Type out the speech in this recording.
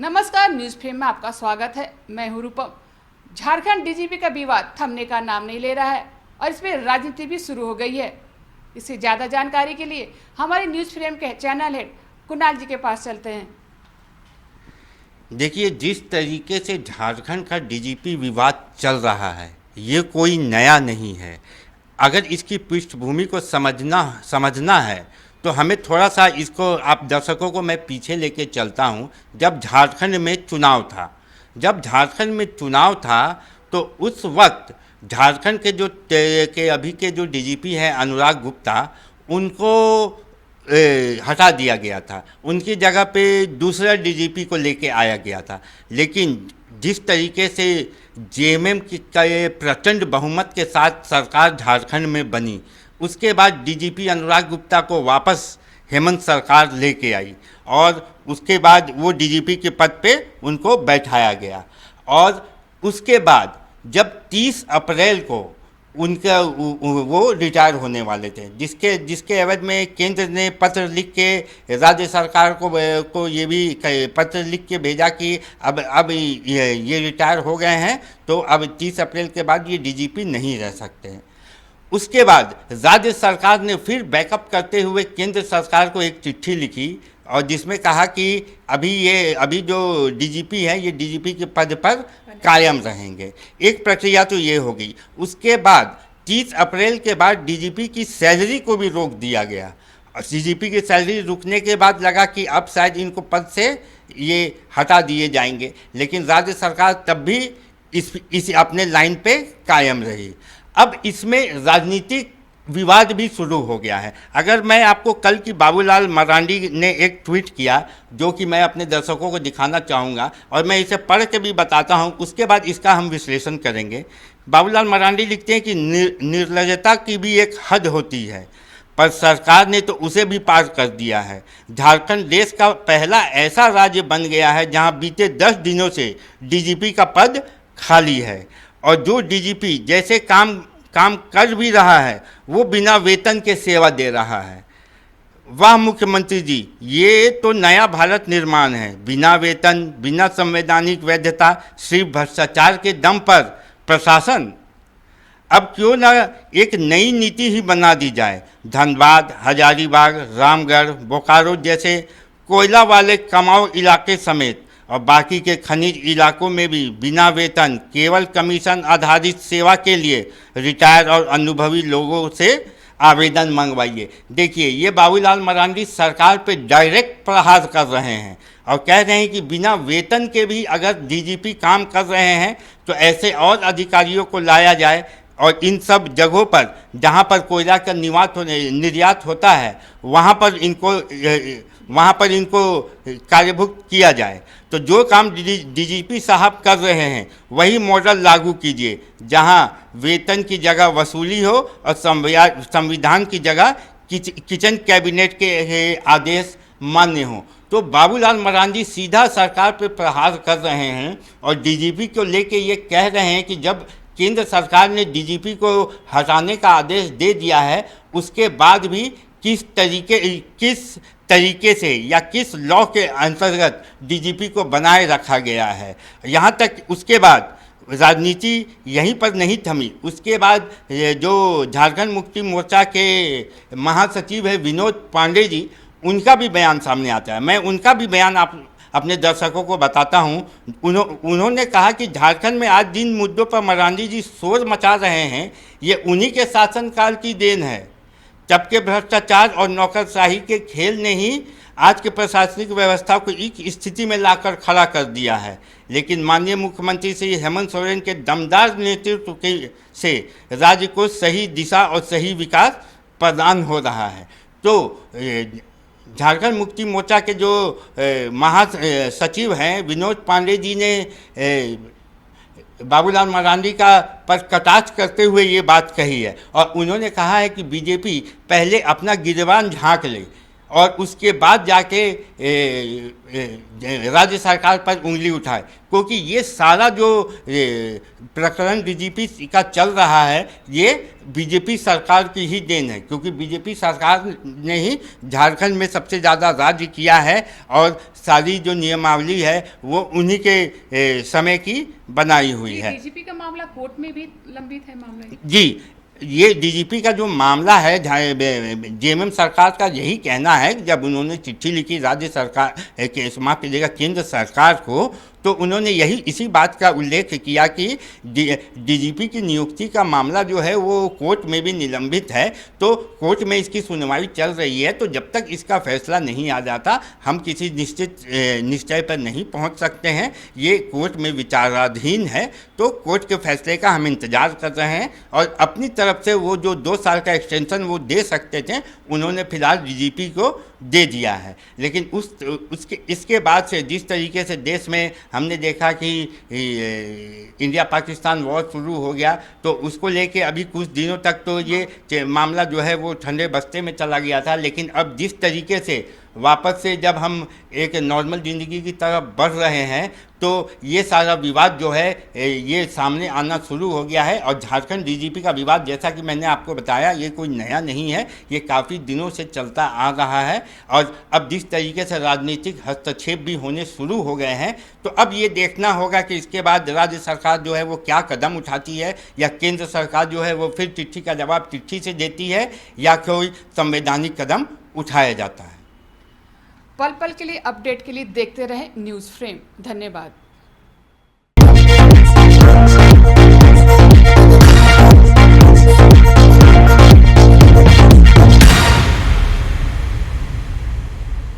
नमस्कार, news frame में आपका स्वागत है। मैं हूं रूपम। झारखंड डीजीपी का विवाद थमने का नाम नहीं ले रहा है और इसमें राजनीति भी शुरू हो गई है। इससे ज्यादा जानकारी के लिए हमारे न्यूज फ्रेम के चैनल हेड कुणाल जी के पास चलते हैं। देखिए, जिस तरीके से झारखंड का डीजीपी विवाद चल रहा है ये कोई नया नहीं है। अगर इसकी पृष्ठभूमि को समझना है तो हमें थोड़ा सा इसको, आप दर्शकों को मैं पीछे लेके चलता हूँ। जब झारखंड में चुनाव था तो उस वक्त झारखंड के अभी के जो डीजीपी हैं अनुराग गुप्ता, उनको हटा दिया गया था। उनकी जगह पे दूसरा डीजीपी को लेके आया गया था। लेकिन जिस तरीके से जेएमएम के प्रचंड बहुमत के साथ सरकार झारखंड में बनी, उसके बाद डीजीपी अनुराग गुप्ता को वापस हेमंत सरकार लेके आई और उसके बाद वो डीजीपी के पद पे उनको बैठाया गया। और उसके बाद जब 30 अप्रैल को उनका वो रिटायर होने वाले थे, जिसके एवज में केंद्र ने पत्र लिख के राज्य सरकार को ये भी पत्र लिख के भेजा कि अब ये रिटायर हो गए हैं, तो अब 30 अप्रैल के बाद ये डीजीपी नहीं रह सकते हैं। उसके बाद राज्य सरकार ने फिर बैकअप करते हुए केंद्र सरकार को एक चिट्ठी लिखी और जिसमें कहा कि अभी जो डीजीपी है ये डीजीपी के पद पर कायम रहेंगे। एक प्रक्रिया तो ये होगी। उसके बाद 30 अप्रैल के बाद डीजीपी की सैलरी को भी रोक दिया गया और डीजीपी की सैलरी रुकने के बाद लगा कि अब शायद इनको पद से ये हटा दिए जाएंगे, लेकिन राज्य सरकार तब भी इस अपने लाइन पे कायम रही। अब इसमें राजनीतिक विवाद भी शुरू हो गया है। अगर मैं आपको कल की बाबूलाल मरांडी ने एक ट्वीट किया जो कि मैं अपने दर्शकों को दिखाना चाहूँगा और मैं इसे पढ़ के भी बताता हूँ, उसके बाद इसका हम विश्लेषण करेंगे। बाबूलाल मरांडी लिखते हैं कि निर्लजता की भी एक हद होती है, पर सरकार ने तो उसे भी पार कर दिया है। झारखंड देश का पहला ऐसा राज्य बन गया है जहाँ बीते 10 दिनों से डीजीपी का पद खाली है और जो डीजीपी जैसे काम कर भी रहा है वो बिना वेतन के सेवा दे रहा है। वाह मुख्यमंत्री जी, ये तो नया भारत निर्माण है। बिना वेतन, बिना संवैधानिक वैधता, सिर्फ भ्रष्टाचार के दम पर प्रशासन। अब क्यों ना एक नई नीति ही बना दी जाए। धनबाद, हजारीबाग, रामगढ़, बोकारो जैसे कोयला वाले कमाऊ इलाके समेत और बाकी के खनिज इलाकों में भी बिना वेतन, केवल कमीशन आधारित सेवा के लिए रिटायर और अनुभवी लोगों से आवेदन मंगवाइए। देखिए, ये बाबूलाल मरांडी सरकार पे डायरेक्ट प्रहार कर रहे हैं और कह रहे हैं कि बिना वेतन के भी अगर डीजीपी काम कर रहे हैं तो ऐसे और अधिकारियों को लाया जाए और इन सब जगहों पर जहाँ पर कोयला का निर्यात होता है वहाँ पर इनको कार्यभुक्त किया जाए। तो जो काम डीजीपी साहब कर रहे हैं वही मॉडल लागू कीजिए, जहां वेतन की जगह वसूली हो और संविधान की जगह किचन कैबिनेट के आदेश मान्य हो। तो बाबूलाल मरांडी सीधा सरकार पर प्रहार कर रहे हैं और डीजीपी को लेके ये कह रहे हैं कि जब केंद्र सरकार ने डीजीपी को हटाने का आदेश दे दिया है, उसके बाद भी किस तरीके से या किस लॉ के अंतर्गत डीजीपी को बनाए रखा गया है। यहाँ तक उसके बाद राजनीति यहीं पर नहीं थमी। उसके बाद जो झारखंड मुक्ति मोर्चा के महासचिव है विनोद पांडे जी, उनका भी बयान सामने आता है। मैं उनका भी बयान अपने दर्शकों को बताता हूँ। उन्होंने कहा कि झारखंड में आज जिन मुद्दों पर मरांडी जी शोर मचा रहे हैं ये उन्हीं के शासनकाल की देन है। जब के भ्रष्टाचार और नौकरशाही के खेल ने ही आज के प्रशासनिक व्यवस्था को एक स्थिति में लाकर खड़ा कर दिया है। लेकिन माननीय मुख्यमंत्री श्री हेमंत सोरेन के दमदार नेतृत्व से राज्य को सही दिशा और सही विकास प्रदान हो रहा है। तो झारखंड मुक्ति मोर्चा के जो महासचिव हैं विनोद पांडे जी ने बाबूलाल मरांडी का पर कटाक्ष करते हुए ये बात कही है और उन्होंने कहा है कि बीजेपी पहले अपना गिरबान झांक ले और उसके बाद जाके राज्य सरकार पर उंगली उठाए, क्योंकि ये सारा जो प्रकरण डीजीपी का चल रहा है ये बीजेपी सरकार की ही देन है, क्योंकि बीजेपी सरकार ने ही झारखंड में सबसे ज़्यादा राज्य किया है और सारी जो नियमावली है वो उन्हीं के समय की बनाई हुई है। डीजीपी का मामला कोर्ट में भी लंबित है मामला। जी, ये डीजीपी का जो मामला है, जेएमएम सरकार का यही कहना है कि जब उन्होंने चिट्ठी लिखी राज्य सरकार माफ कीजिएगा केंद्र सरकार को, तो उन्होंने यही इसी बात का उल्लेख किया कि डीजीपी की नियुक्ति का मामला जो है वो कोर्ट में भी निलंबित है, तो कोर्ट में इसकी सुनवाई चल रही है, तो जब तक इसका फैसला नहीं आ जाता हम किसी निश्चित निश्चय पर नहीं पहुंच सकते हैं। ये कोर्ट में विचाराधीन है, तो कोर्ट के फैसले का हम इंतजार कर रहे हैं और अपनी तरफ से वो जो 2 साल का एक्सटेंशन वो दे सकते थे उन्होंने फिलहाल डीजीपी को दे दिया है। लेकिन इसके बाद से जिस तरीके से देश में हमने देखा कि इंडिया पाकिस्तान वॉर शुरू हो गया, तो उसको लेके अभी कुछ दिनों तक तो ये मामला जो है वो ठंडे बस्ते में चला गया था, लेकिन अब जिस तरीके से वापस से जब हम एक नॉर्मल ज़िंदगी की तरफ बढ़ रहे हैं तो ये सारा विवाद जो है ये सामने आना शुरू हो गया है। और झारखंड डीजीपी का विवाद, जैसा कि मैंने आपको बताया, ये कोई नया नहीं है, ये काफ़ी दिनों से चलता आ रहा है और अब जिस तरीके से राजनीतिक हस्तक्षेप भी होने शुरू हो गए हैं, तो अब ये देखना होगा कि इसके बाद राज्य सरकार जो है वो क्या कदम उठाती है, या केंद्र सरकार जो है वो फिर चिट्ठी का जवाब चिट्ठी से देती है या कोई संवैधानिक कदम उठाया जाता है। पल पल के लिए अपडेट के लिए देखते रहें न्यूज़ फ्रेम। धन्यवाद।